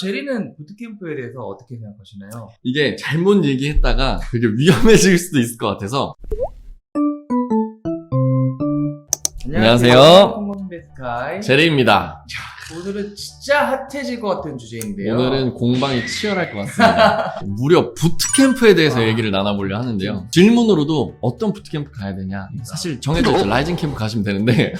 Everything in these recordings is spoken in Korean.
제리는 부트캠프에 대해서 어떻게 생각하시나요? 이게 잘못 얘기했다가 되게 위험해질 수도 있을 것 같아서. 안녕하세요. 컴컴베스카이 제리입니다. 오늘은 진짜 핫해질 것 같은 주제인데요. 오늘은 공방이 치열할 것 같습니다. 무려 부트캠프에 대해서 얘기를 나눠보려 하는데요. 질문으로도 어떤 부트캠프 가야 되냐. 사실 정해져 있죠. 라이징 캠프 가시면 되는데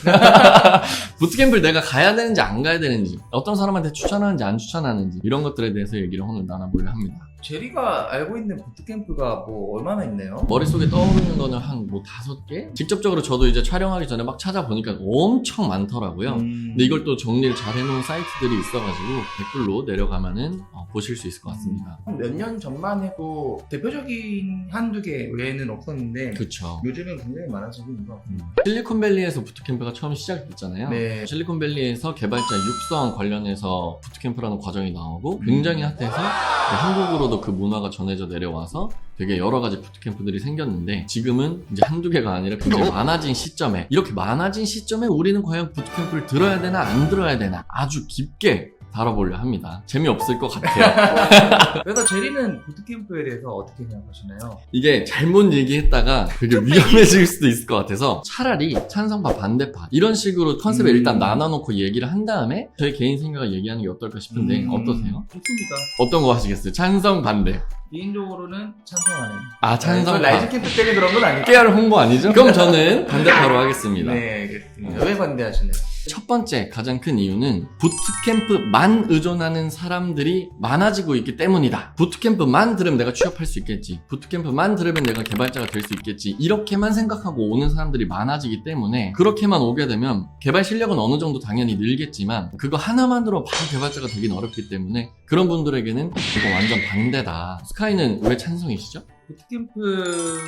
부트캠프를 내가 가야 되는지 안 가야 되는지, 어떤 사람한테 추천하는지 안 추천하는지, 이런 것들에 대해서 얘기를 오늘 나눠보려 합니다. 제리가 알고 있는 부트캠프가 뭐 얼마나 있나요? 머릿속에 떠오르는 거는 한 뭐 5개? 직접적으로 저도 이제 촬영하기 전에 막 찾아보니까 엄청 많더라고요. 근데 이걸 또 정리를 잘 해놓은 사이트들이 있어가지고 댓글로 내려가면은 보실 수 있을 것 같습니다. 몇 년 전만 해도 대표적인 한두 개 외에는 없었는데 그쵸. 요즘은 굉장히 많아지고 있는 것 같습니다. 실리콘밸리에서 부트캠프가 처음 시작됐잖아요. 네. 실리콘밸리에서 개발자 육성 관련해서 부트캠프라는 과정이 나오고 굉장히 핫해서 한국으로도 그 문화가 전해져 내려와서 되게 여러 가지 부트캠프들이 생겼는데, 지금은 이제 한두 개가 아니라 굉장히 많아진 시점에, 이렇게 많아진 시점에 우리는 과연 부트캠프를 들어야 되나 안 들어야 되나 아주 깊게 다뤄보려 합니다. 재미없을 것 같아요. 그래서 제리는 부트캠프에 대해서 어떻게 생각하시나요? 이게 잘못 얘기했다가 되게 위험해질 수도 있을 것 같아서 차라리 찬성파 반대파 이런 식으로 컨셉을 일단 나눠놓고 얘기를 한 다음에 저희 개인 생각을 얘기하는 게 어떨까 싶은데 어떠세요? 좋습니다. 어떤 거 하시겠어요? 찬성 반대. 개인적으로는 찬성하는. 찬성파. 라이즈 캠프 때문에 그런 건 아니고. 깨알 홍보 아니죠? 그럼 저는 반대파로 하겠습니다. 네, 알겠습니다. 왜 반대하시나요? 첫 번째 가장 큰 이유는 부트캠프만 의존하는 사람들이 많아지고 있기 때문이다. 부트캠프만 들으면 내가 취업할 수 있겠지, 부트캠프만 들으면 내가 개발자가 될 수 있겠지, 이렇게만 생각하고 오는 사람들이 많아지기 때문에, 그렇게만 오게 되면 개발 실력은 어느 정도 당연히 늘겠지만 그거 하나만으로 바로 개발자가 되긴 어렵기 때문에 그런 분들에게는 이거 완전 반대다. 스카이는 왜 찬성이시죠? 부트캠프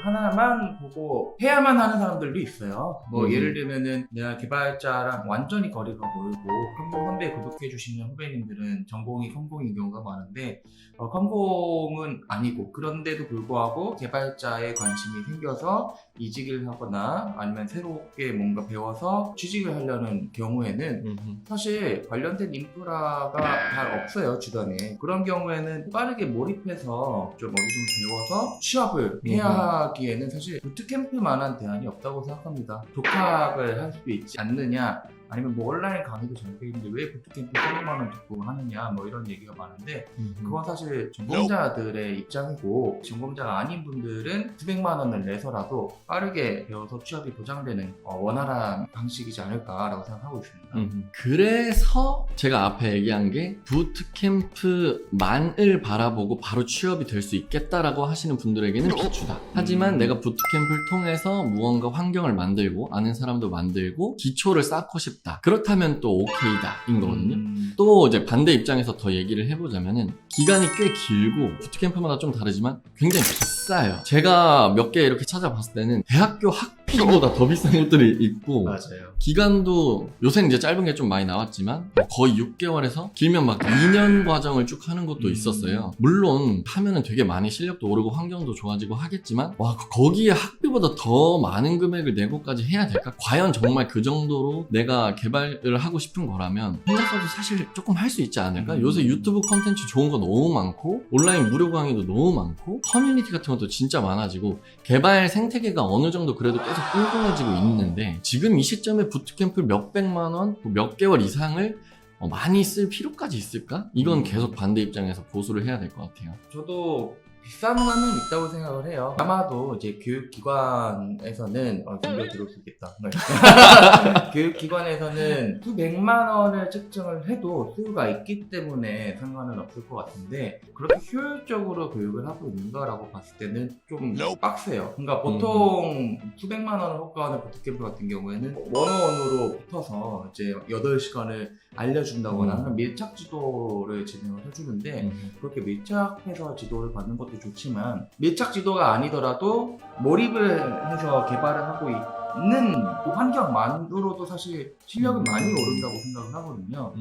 하나만 보고 해야만 하는 사람들도 있어요. 뭐 예를 들면은 내가 개발자랑 완전히 거리가 멀고 컴공 선배 구독해주시는 후배님들은 전공이 컴공인 경우가 많은데 컴공은 아니고, 그런데도 불구하고 개발자에 관심이 생겨서 이직을 하거나 아니면 새롭게 뭔가 배워서 취직을 하려는 경우에는 사실 관련된 인프라가 잘 없어요, 주변에. 그런 경우에는 빠르게 몰입해서 좀 어느 정도 배워서 취업을 해야 하기에는 사실 부트캠프만한 대안이 없다고 생각합니다. 독학을 할 수도 있지 않느냐, 아니면 뭐 온라인 강의도 잘 돼 있는데 왜 부트캠프 300만 원 듣고 하느냐, 뭐 이런 얘기가 많은데 그건 사실 전공자들의 입장이고, 전공자가 아닌 분들은 수백만 원을 내서라도 빠르게 배워서 취업이 보장되는 원활한 방식이지 않을까라고 생각하고 있습니다. 그래서 제가 앞에 얘기한 게 부트캠프만을 바라보고 바로 취업이 될 수 있겠다라고 하시는 분들에게는 비추다. 하지만 내가 부트캠프를 통해서 무언가 환경을 만들고 아는 사람도 만들고 기초를 쌓고 싶다, 그렇다면 또 오케이다 인 거거든요. 또 이제 반대 입장에서 더 얘기를 해보자면은 기간이 꽤 길고 부트캠프마다 좀 다르지만 굉장히 비싸요. 제가 몇 개 이렇게 찾아봤을 때는 대학교 학비보다 더 비싼 것들이 있고, 맞아요. 기간도 요새는 이제 짧은 게 좀 많이 나왔지만 거의 6개월에서 길면 막 2년 과정을 쭉 하는 것도 있었어요. 물론 하면은 되게 많이 실력도 오르고 환경도 좋아지고 하겠지만 거기에 학비보다 더 많은 금액을 내고까지 해야 될까? 과연 정말 그 정도로 내가 개발을 하고 싶은 거라면 혼자서도 사실 조금 할 수 있지 않을까? 요새 유튜브 콘텐츠 좋은 거 너무 많고 온라인 무료 강의도 너무 많고 커뮤니티 같은 것도 진짜 많아지고 개발 생태계가 어느 정도 그래도 계속 끈끈해지고 있는데, 지금 이 시점에 부트캠프 몇백만 원, 몇 개월 이상을 많이 쓸 필요까지 있을까? 이건 계속 반대 입장에서 보수를 해야 될 것 같아요. 저도 비싼 감은 있다고 생각을 해요. 아마도 이제 교육기관에서는 준비가 들어올 수 있겠다. 교육기관에서는 수백만 원을 책정을 해도 수요가 있기 때문에 상관은 없을 것 같은데, 그렇게 효율적으로 교육을 하고 있는가라고 봤을 때는 좀 빡세요. 그러니까 보통 수백만 원을 호가하는 부트캠프 같은 경우에는 원어원으로 붙어서 이제 8시간을 알려준다거나 하는 밀착 지도를 진행을 해주는데, 그렇게 밀착해서 지도를 받는 것도 좋지만 밀착 지도가 아니더라도 몰입을 해서 개발을 하고 있는 그 환경만으로도 사실 실력은 많이 오른다고 생각을 하거든요.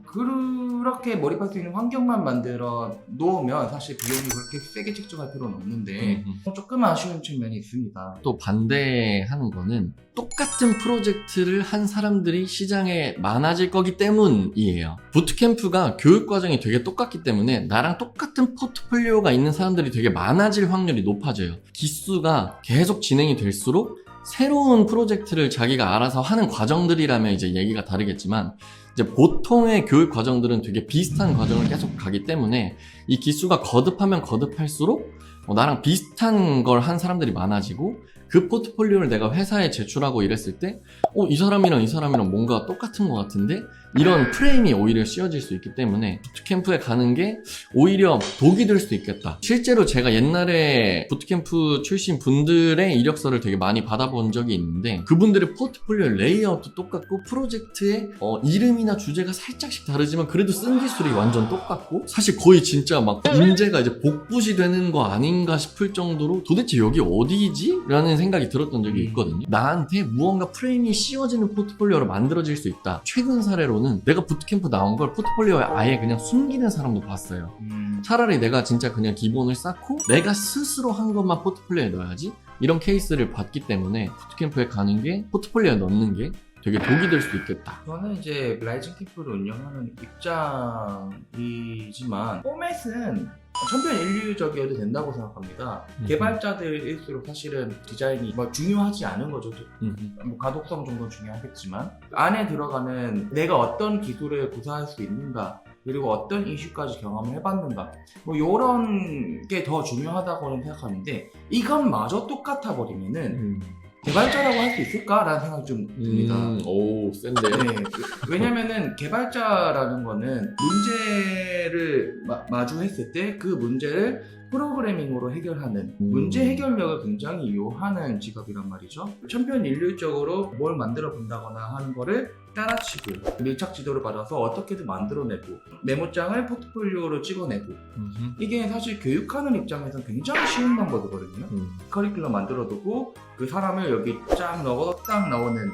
그렇게 몰입할 수 있는 환경만 만들어 놓으면 사실 비용이 그렇게 세게 책정할 필요는 없는데 조금 아쉬운 측면이 있습니다. 또 반대하는 거는 똑같은 프로젝트를 한 사람들이 시장에 많아질 거기 때문이에요. 부트캠프가 교육 과정이 되게 똑같기 때문에 나랑 똑같은 포트폴리오가 있는 사람들이 되게 많아질 확률이 높아져요. 기수가 계속 진행이 될수록 새로운 프로젝트를 자기가 알아서 하는 과정들이라면 이제 얘기가 다르겠지만, 이제 보통의 교육 과정들은 되게 비슷한 과정을 계속 가기 때문에 이 기수가 거듭하면 거듭할수록 나랑 비슷한 걸 한 사람들이 많아지고, 그 포트폴리오를 내가 회사에 제출하고 이랬을 때 이 사람이랑 이 사람이랑 뭔가 똑같은 것 같은데, 이런 프레임이 오히려 씌워질 수 있기 때문에 부트캠프에 가는 게 오히려 독이 될 수도 있겠다. 실제로 제가 옛날에 부트캠프 출신 분들의 이력서를 되게 많이 받아본 적이 있는데, 그분들의 포트폴리오 레이아웃도 똑같고 프로젝트의 이름이나 주제가 살짝씩 다르지만 그래도 쓴 기술이 완전 똑같고, 사실 거의 진짜 막 문제가 이제 복붙이 되는 거 아닌가 싶을 정도로 도대체 여기 어디지? 라는 생각이 들었던 적이 있거든요. 나한테 무언가 프레임이 씌워지는 포트폴리오로 만들어질 수 있다. 최근 사례로는 내가 부트캠프 나온 걸 포트폴리오에 아예 그냥 숨기는 사람도 봤어요. 차라리 내가 진짜 그냥 기본을 쌓고 내가 스스로 한 것만 포트폴리오에 넣어야지, 이런 케이스를 봤기 때문에 부트캠프에 가는 게, 포트폴리오에 넣는 게 되게 독이 될 수도 있겠다. 저는 이제 라이징 캠프를 운영하는 입장이지만 포맷은 천편일률적이어도 된다고 생각합니다. 개발자들일수록 사실은 디자인이 중요하지 않은 거죠. 가독성 정도는 중요하겠지만 안에 들어가는 내가 어떤 기술을 구사할 수 있는가, 그리고 어떤 이슈까지 경험을 해봤는가, 이런 게 더 중요하다고는 생각하는데, 이것마저 똑같아 버리면은 개발자라고 할 수 있을까라는 생각이 좀 듭니다. 오, 센데. 네, 왜냐면은 개발자라는 거는 문제를 마주했을 때 그 문제를 프로그래밍으로 해결하는 문제 해결력을 굉장히 요하는 직업이란 말이죠. 천편일률적으로 뭘 만들어 본다거나 하는 거를 따라치고 밀착 지도를 받아서 어떻게든 만들어내고 메모장을 포트폴리오로 찍어내고, 이게 사실 교육하는 입장에서는 굉장히 쉬운 방법이거든요. 커리큘럼 만들어두고 그 사람을 여기 쫙 넣어서 딱 나오는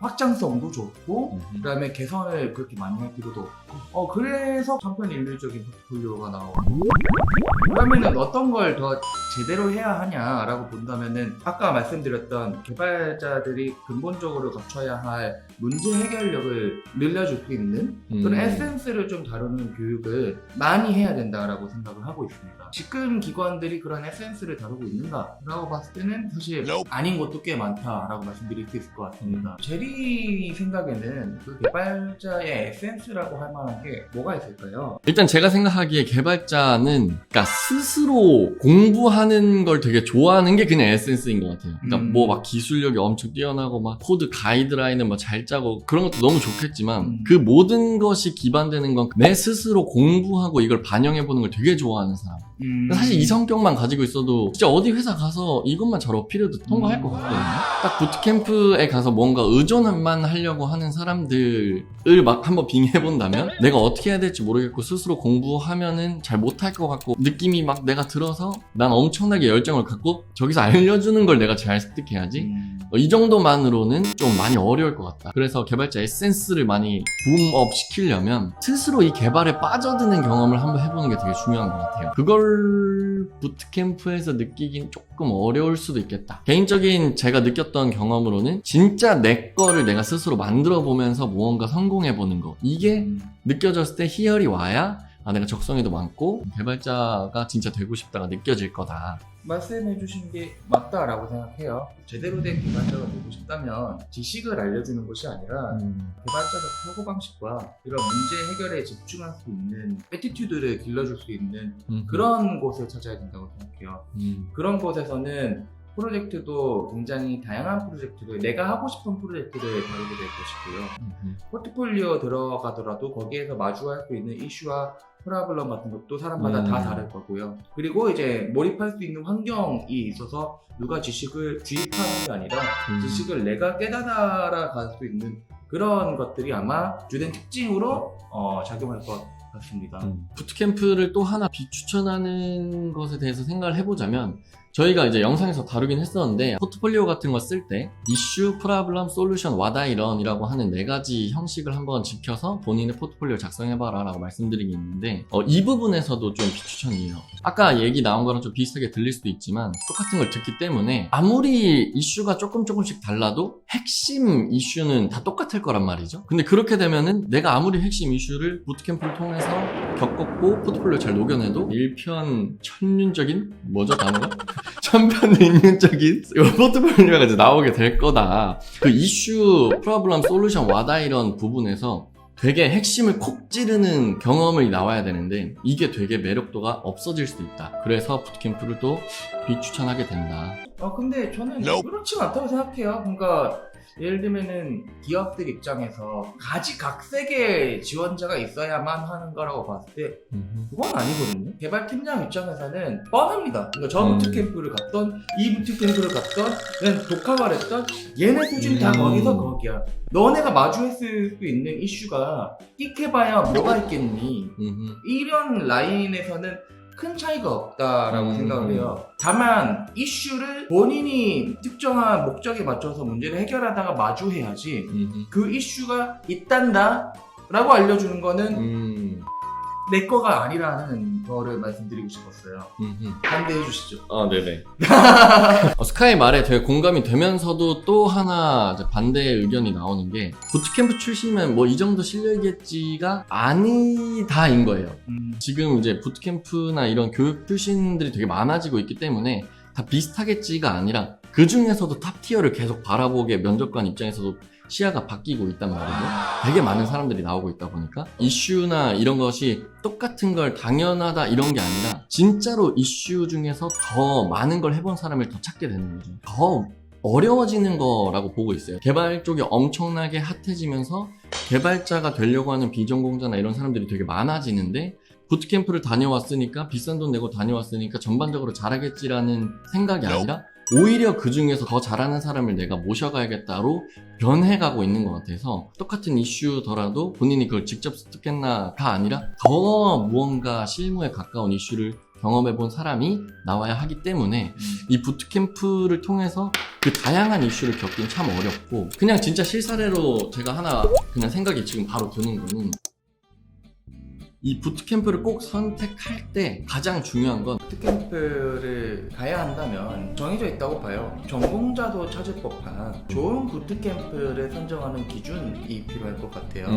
확장성도 좋고, 그 다음에 개선을 그렇게 많이 할 필요도 없고, 그래서 천편일률적인 포트폴리오가 나오고. 그러면은 어떤 걸 더 제대로 해야 하냐라고 본다면은, 아까 말씀드렸던 개발자들이 근본적으로 갖춰야 할 문제 해결력을 늘려줄 수 있는 그런 에센스를 좀 다루는 교육을 많이 해야 된다라고 생각을 하고 있습니다. 지금 기관들이 그런 에센스를 다루고 있는가라고 봤을 때는 사실 아닌 것도 꽤 많다라고 말씀드릴 수 있을 것 같습니다. 제리 생각에는 그 개발자의 에센스라고 할 만한 게 뭐가 있을까요? 일단 제가 생각하기에 개발자는 그러니까 스스로 공부하는 걸 되게 좋아하는 게 그냥 에센스인 것 같아요. 그러니까 뭐 막 기술력이 엄청 뛰어나고 막 코드 가이드라인을 뭐 잘 짜고 그런 것도 너무 좋겠지만, 그 모든 것이 기반되는 건 내 스스로 공부하고 이걸 반영해보는 걸 되게 좋아하는 사람. 사실 이 성격만 가지고 있어도 진짜 어디 회사 가서 이것만 잘 어필해도 통과할 것 같거든요. 딱 부트캠프에 가서 뭔가 의존만 하려고 하는 사람들을 막 한번 빙해본다면 내가 어떻게 해야 될지 모르겠고 스스로 공부하면은 잘 못할 것 같고, 느낌이 막 내가 들어서 난 엄청나게 열정을 갖고 저기서 알려주는 걸 내가 잘 습득해야지, 이 정도만으로는 좀 많이 어려울 것 같다. 그래서 개발자 에센스를 많이 붐업 시키려면 스스로 이 개발에 빠져드는 경험을 한번 해보는 게 되게 중요한 것 같아요. 그걸 부트캠프에서 느끼긴 조금 어려울 수도 있겠다. 개인적인 제가 느꼈던 경험으로는 진짜 내 거를 내가 스스로 만들어 보면서 무언가 성공해보는 거, 이게 느껴졌을 때 희열이 와야 내가 적성에도 많고 개발자가 진짜 되고 싶다가 느껴질 거다. 말씀해주신 게 맞다라고 생각해요. 제대로 된 개발자가 되고 싶다면 지식을 알려주는 것이 아니라 개발자적 사고방식과 이런 문제 해결에 집중할 수 있는 애티튜드를 길러줄 수 있는 그런 곳을 찾아야 된다고 생각해요. 그런 곳에서는 프로젝트도 굉장히 다양한 프로젝트를, 내가 하고 싶은 프로젝트를 다루게 될 것이고요. 포트폴리오 들어가더라도 거기에서 마주할 수 있는 이슈와 프로블럼 같은 것도 사람마다 다 다를 거고요. 그리고 이제 몰입할 수 있는 환경이 있어서 누가 지식을 주입하는 게 아니라 지식을 내가 깨달아 갈 수 있는 그런 것들이 아마 주된 특징으로 작용할 것 같습니다. 부트캠프를 또 하나 비추천하는 것에 대해서 생각을 해보자면, 저희가 이제 영상에서 다루긴 했었는데 포트폴리오 같은 거 쓸 때 이슈, 프로블럼, 솔루션, 와다이런이라고 하는 4가지 형식을 한번 지켜서 본인의 포트폴리오 작성해봐라 라고 말씀드리기 있는데 이 부분에서도 좀 비추천이에요. 아까 얘기 나온 거랑 좀 비슷하게 들릴 수도 있지만 똑같은 걸 듣기 때문에 아무리 이슈가 조금씩 달라도 핵심 이슈는 다 똑같을 거란 말이죠. 근데 그렇게 되면은 내가 아무리 핵심 이슈를 부트캠프를 통해서 겪었고 포트폴리오 잘 녹여내도 일편천륜적인 뭐죠 단어가? 천편일률적인 포트폴리오가 이제 나오게 될 거다. 그 이슈, 프로블럼, 솔루션, 와다이런 부분에서 되게 핵심을 콕 찌르는 경험이 나와야 되는데 이게 되게 매력도가 없어질 수도 있다. 그래서 부트캠프를 또 비추천하게 된다. 근데 저는 그렇지 않다고 생각해요. 그러니까 예를 들면은 기업들 입장에서 가지각색의 지원자가 있어야만 하는 거라고 봤을 때 그건 아니거든요. 개발팀장 입장에서는 뻔합니다. 그러니까 저 부트캠프를 갔던 이 부트캠프를 갔던 그냥 독학을 했던 얘네 수준 다 거기서 거기야. 너네가 마주했을 수 있는 이슈가 끽해봐야 뭐가 있겠니. 이런 라인에서는 큰 차이가 없다라고 생각을 해요. 다만 이슈를 본인이 특정한 목적에 맞춰서 문제를 해결하다가 마주해야지 그 이슈가 있단다 라고 알려주는 거는 내 거가 아니라는 거를 말씀드리고 싶었어요. 반대해 주시죠. 네네. 스카이 말에 되게 공감이 되면서도 또 하나 이제 반대의 의견이 나오는 게 부트캠프 출신이면 뭐 이 정도 실력이겠지가 아니다인 거예요. 지금 이제 부트캠프나 이런 교육 출신들이 되게 많아지고 있기 때문에 다 비슷하겠지가 아니라 그 중에서도 탑티어를 계속 바라보게 면접관 입장에서도 시야가 바뀌고 있단 말이죠. 되게 많은 사람들이 나오고 있다 보니까 이슈나 이런 것이 똑같은 걸 당연하다 이런 게 아니라 진짜로 이슈 중에서 더 많은 걸 해본 사람을 더 찾게 되는 거죠. 더 어려워지는 거라고 보고 있어요. 개발 쪽이 엄청나게 핫해지면서 개발자가 되려고 하는 비전공자나 이런 사람들이 되게 많아지는데 부트캠프를 다녀왔으니까 비싼 돈 내고 다녀왔으니까 전반적으로 잘하겠지라는 생각이 아니라 오히려 그 중에서 더 잘하는 사람을 내가 모셔가야겠다로 변해가고 있는 것 같아서 똑같은 이슈더라도 본인이 그걸 직접 습득했나가 아니라 더 무언가 실무에 가까운 이슈를 경험해본 사람이 나와야 하기 때문에 이 부트캠프를 통해서 그 다양한 이슈를 겪긴 참 어렵고 그냥 진짜 실사례로 제가 하나 그냥 생각이 지금 바로 드는 거는 이 부트캠프를 꼭 선택할 때 가장 중요한 건 부트캠프를 가야 한다면 정해져 있다고 봐요. 전공자도 찾을 법한 좋은 부트캠프를 선정하는 기준이 필요할 것 같아요.